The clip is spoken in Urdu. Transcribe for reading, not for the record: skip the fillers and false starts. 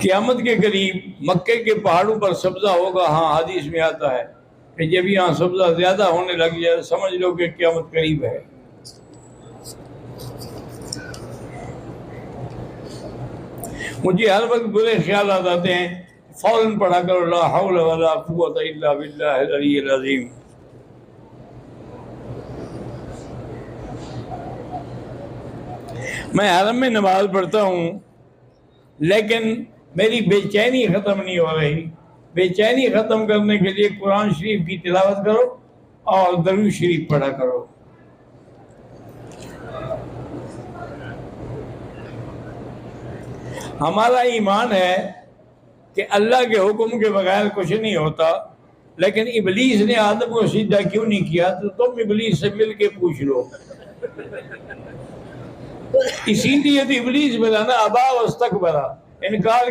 قیامت کے قریب مکے کے پہاڑوں پر سبزہ ہوگا. ہاں حدیث میں آتا ہے کہ جب یہاں سبزہ زیادہ ہونے لگ جائے سمجھ لو کہ قیامت قریب ہے. مجھے ہر وقت برے خیالات آتے ہیں، فوراً پڑھا کرو لا حول ولا قوت الا باللہ العلی العظیم. میں حرم میں نماز پڑھتا ہوں لیکن میری بے چینی ختم نہیں ہو رہی. بے چینی ختم کرنے کے لیے قرآن شریف کی تلاوت کرو اور درود شریف پڑھا کرو. ہمارا ایمان ہے کہ اللہ کے حکم کے بغیر کچھ نہیں ہوتا، لیکن ابلیس نے آدم کو سجدہ کیوں نہیں کیا؟ تو تم ابلیس سے مل کے پوچھ لو. اسی لیے تو ابلیس بنا نا ابا واستکبر، انکار